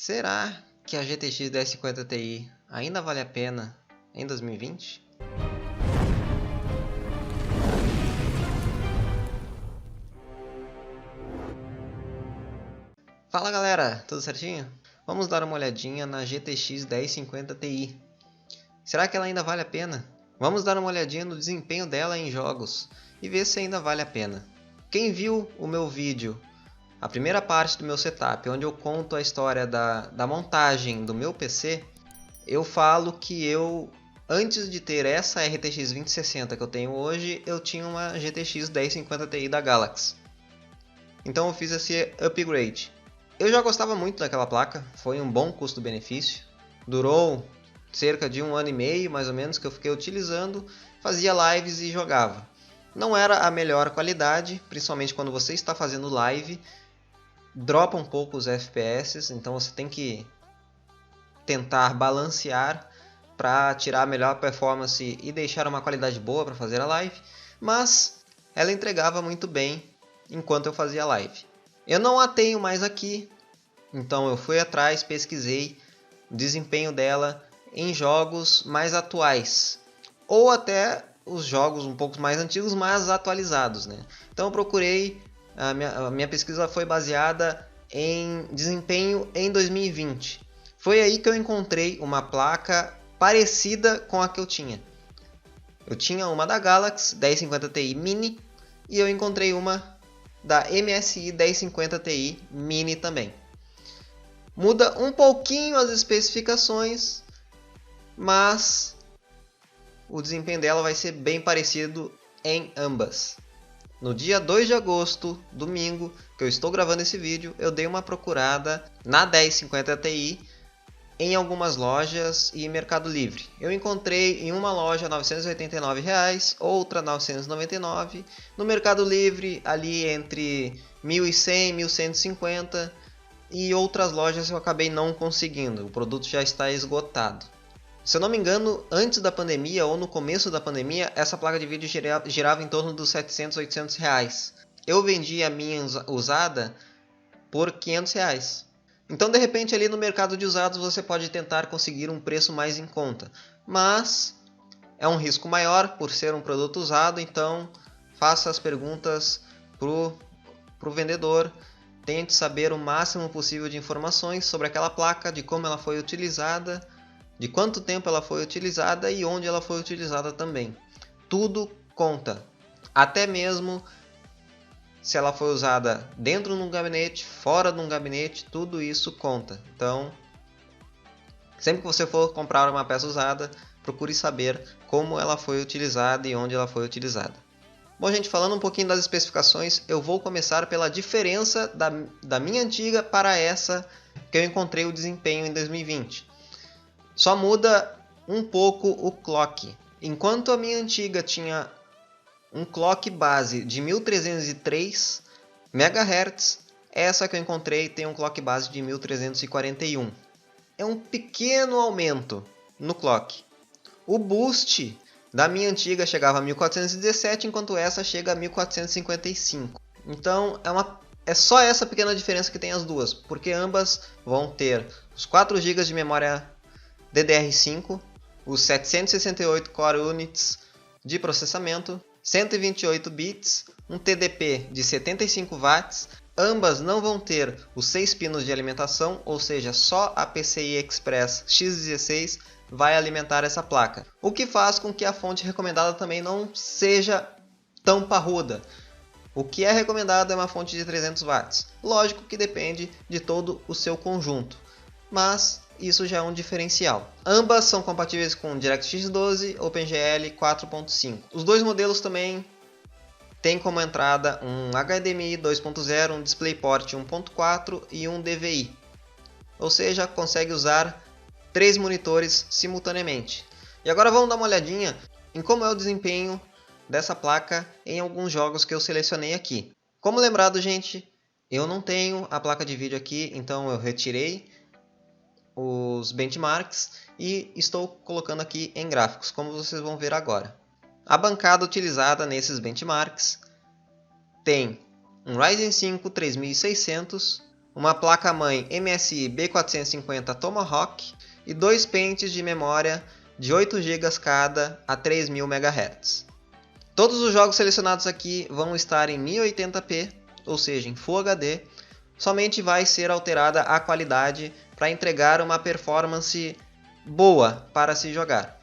Será que a GTX 1050 Ti ainda vale a pena em 2020? Fala galera, tudo certinho? Vamos dar uma olhadinha na GTX 1050 Ti. Será que ela ainda vale a pena? Vamos dar uma olhadinha no desempenho dela em jogos e ver se ainda vale a pena. Quem viu o meu vídeo, a primeira parte do meu setup, onde eu conto a história da montagem do meu PC, eu falo que antes de ter essa RTX 2060 que eu tenho hoje, eu tinha uma GTX 1050 Ti da Galaxy. Então eu fiz esse upgrade. Eu já gostava muito daquela placa, foi um bom custo-benefício. Durou cerca de 1 ano e meio, mais ou menos, que eu fiquei utilizando, fazia lives e jogava. Não era a melhor qualidade, principalmente quando você está fazendo live, dropa um pouco os FPS, então você tem que tentar balancear para tirar a melhor performance e deixar uma qualidade boa para fazer a live, mas ela entregava muito bem enquanto eu fazia a live. Eu não a tenho mais aqui, então eu fui atrás, pesquisei o desempenho dela em jogos mais atuais, ou até os jogos um pouco mais antigos, mas atualizados, né? Então eu procurei, a minha pesquisa foi baseada em desempenho em 2020. Foi aí que eu encontrei uma placa parecida com a que eu tinha. Eu tinha uma da Galaxy 1050 Ti Mini e eu encontrei uma da MSI 1050 Ti Mini também. Muda um pouquinho as especificações, mas o desempenho dela vai ser bem parecido em ambas. No dia 2 de agosto, domingo, que eu estou gravando esse vídeo, eu dei uma procurada na 1050 Ti em algumas lojas e Mercado Livre. Eu encontrei em uma loja R$ 989, outra R$ 999, no Mercado Livre ali entre 1.100 e 1.150, e outras lojas eu acabei não conseguindo, o produto já está esgotado. Se eu não me engano, antes da pandemia ou no começo da pandemia, essa placa de vídeo girava em torno dos 700, 800 reais. Eu vendi a minha usada por 500 reais. Então, de repente, ali no mercado de usados você pode tentar conseguir um preço mais em conta. Mas é um risco maior por ser um produto usado, então faça as perguntas pro vendedor. Tente saber o máximo possível de informações sobre aquela placa, de como ela foi utilizada, de quanto tempo ela foi utilizada e onde ela foi utilizada também. Tudo conta. Até mesmo se ela foi usada dentro de um gabinete, fora de um gabinete, tudo isso conta. Então, sempre que você for comprar uma peça usada, procure saber como ela foi utilizada e onde ela foi utilizada. Bom, gente, falando um pouquinho das especificações, eu vou começar pela diferença da minha antiga para essa que eu encontrei o desempenho em 2020. Só muda um pouco o clock. Enquanto a minha antiga tinha um clock base de 1303 MHz, essa que eu encontrei tem um clock base de 1341. É um pequeno aumento no clock. O boost da minha antiga chegava a 1417, enquanto essa chega a 1455. Então é só essa pequena diferença que tem as duas, porque ambas vão ter os 4 GB de memória DDR5, os 768 Core Units de processamento, 128 bits, um TDP de 75 watts. Ambas não vão ter os 6 pinos de alimentação, ou seja, só a PCI Express X16 vai alimentar essa placa, o que faz com que a fonte recomendada também não seja tão parruda. O que é recomendado é uma fonte de 300 watts. Lógico que depende de todo o seu conjunto, mas isso já é um diferencial. Ambas são compatíveis com DirectX 12, OpenGL 4.5. Os dois modelos também têm como entrada um HDMI 2.0, um DisplayPort 1.4 e um DVI. Ou seja, consegue usar 3 monitores simultaneamente. E agora vamos dar uma olhadinha em como é o desempenho dessa placa em alguns jogos que eu selecionei aqui. Como lembrado, gente, eu não tenho a placa de vídeo aqui, então eu retirei os benchmarks e estou colocando aqui em gráficos, como vocês vão ver agora. A bancada utilizada nesses benchmarks tem um Ryzen 5 3600, uma placa-mãe MSI B450 Tomahawk e 2 pentes de memória de 8 GB cada a 3000 MHz. Todos os jogos selecionados aqui vão estar em 1080p, ou seja, em Full HD, somente vai ser alterada a qualidade para entregar uma performance boa para se jogar.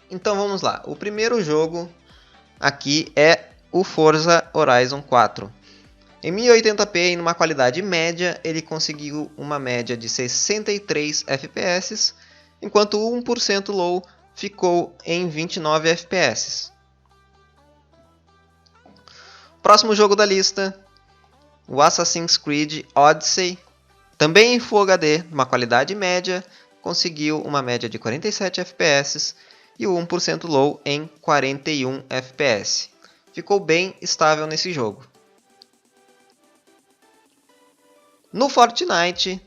Então vamos lá, o primeiro jogo aqui é o Forza Horizon 4. Em 1080p, em uma qualidade média, ele conseguiu uma média de 63 FPS, enquanto o 1% low ficou em 29 FPS. Próximo jogo da lista, o Assassin's Creed Odyssey, também em Full HD, uma qualidade média, conseguiu uma média de 47 FPS e o 1% low em 41 FPS. Ficou bem estável nesse jogo. No Fortnite,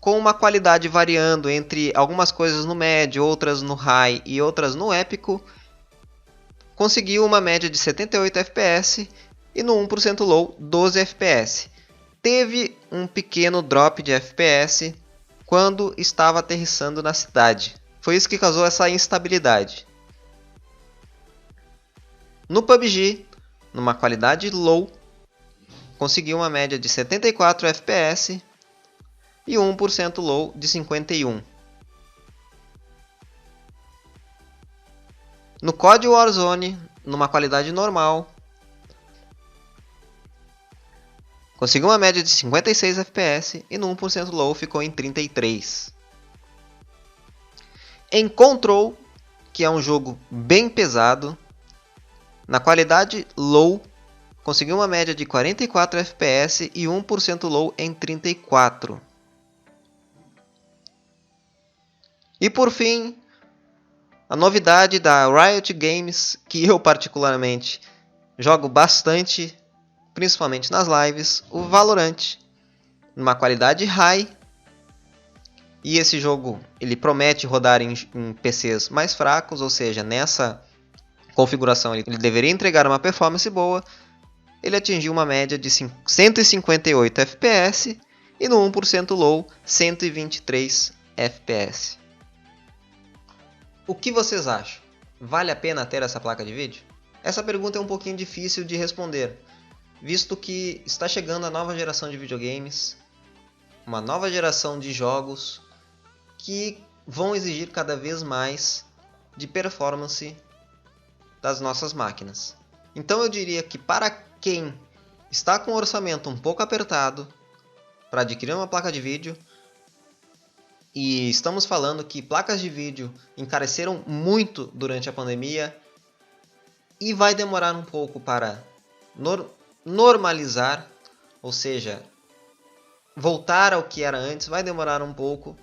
com uma qualidade variando entre algumas coisas no médio, outras no high e outras no épico, conseguiu uma média de 78 FPS e no 1% low 12 FPS. Teve um pequeno drop de FPS quando estava aterrissando na cidade. Foi isso que causou essa instabilidade. No PUBG, numa qualidade low, conseguiu uma média de 74 FPS e 1% low de 51. No COD Warzone, numa qualidade normal, conseguiu uma média de 56 FPS e no 1% low ficou em 33. Em Control, que é um jogo bem pesado, na qualidade low, conseguiu uma média de 44 FPS e 1% low em 34. E por fim, a novidade da Riot Games, que eu particularmente jogo bastante, principalmente nas lives, o Valorant, numa qualidade high. E esse jogo ele promete rodar em PCs mais fracos, ou seja, nessa configuração ele deveria entregar uma performance boa. Ele atingiu uma média de 158 FPS e no 1% low 123 FPS. O que vocês acham? Vale a pena ter essa placa de vídeo? Essa pergunta é um pouquinho difícil de responder, visto que está chegando a nova geração de videogames, uma nova geração de jogos que vão exigir cada vez mais de performance das nossas máquinas. Então eu diria que para quem está com um orçamento um pouco apertado para adquirir uma placa de vídeo, e estamos falando que placas de vídeo encareceram muito durante a pandemia e vai demorar um pouco para normalizar, ou seja, voltar ao que era antes, vai demorar um pouco.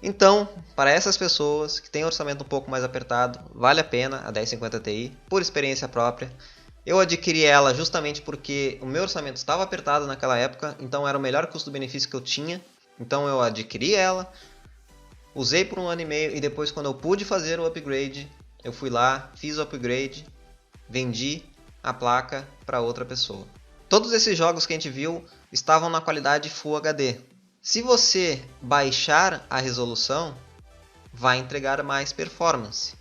Então, para essas pessoas que têm orçamento um pouco mais apertado, vale a pena a 1050 Ti, por experiência própria. Eu adquiri ela justamente porque o meu orçamento estava apertado naquela época, então era o melhor custo-benefício que eu tinha. Então eu adquiri ela, usei por 1 ano e meio e depois, quando eu pude fazer o upgrade, eu fui lá, fiz o upgrade, vendi a placa para outra pessoa. Todos esses jogos que a gente viu estavam na qualidade Full HD. Se você baixar a resolução, vai entregar mais performance.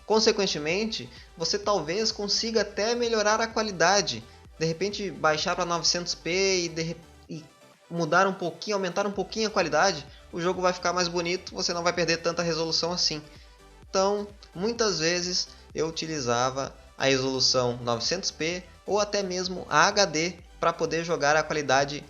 Consequentemente, você talvez consiga até melhorar a qualidade. De repente baixar para 900p e mudar um pouquinho, aumentar um pouquinho a qualidade, o jogo vai ficar mais bonito, você não vai perder tanta resolução assim. Então, muitas vezes eu utilizava a resolução 900p ou até mesmo a HD para poder jogar a qualidade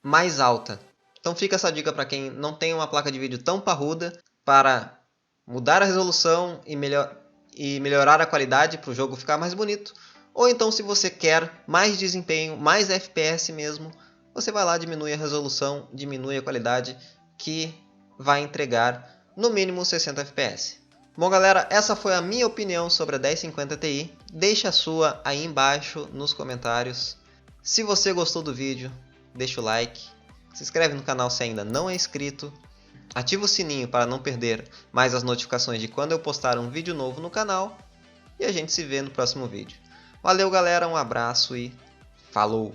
mais alta. Então fica essa dica para quem não tem uma placa de vídeo tão parruda, para mudar a resolução e melhorar a qualidade para o jogo ficar mais bonito. Ou então, se você quer mais desempenho, mais FPS mesmo, você vai lá, diminui a resolução, diminui a qualidade, que vai entregar no mínimo 60 FPS. Bom galera, essa foi a minha opinião sobre a 1050 Ti. Deixa a sua aí embaixo nos comentários. Se você gostou do vídeo, deixa o like, se inscreve no canal se ainda não é inscrito, ativa o sininho para não perder mais as notificações de quando eu postar um vídeo novo no canal, e a gente se vê no próximo vídeo. Valeu galera, um abraço e falou!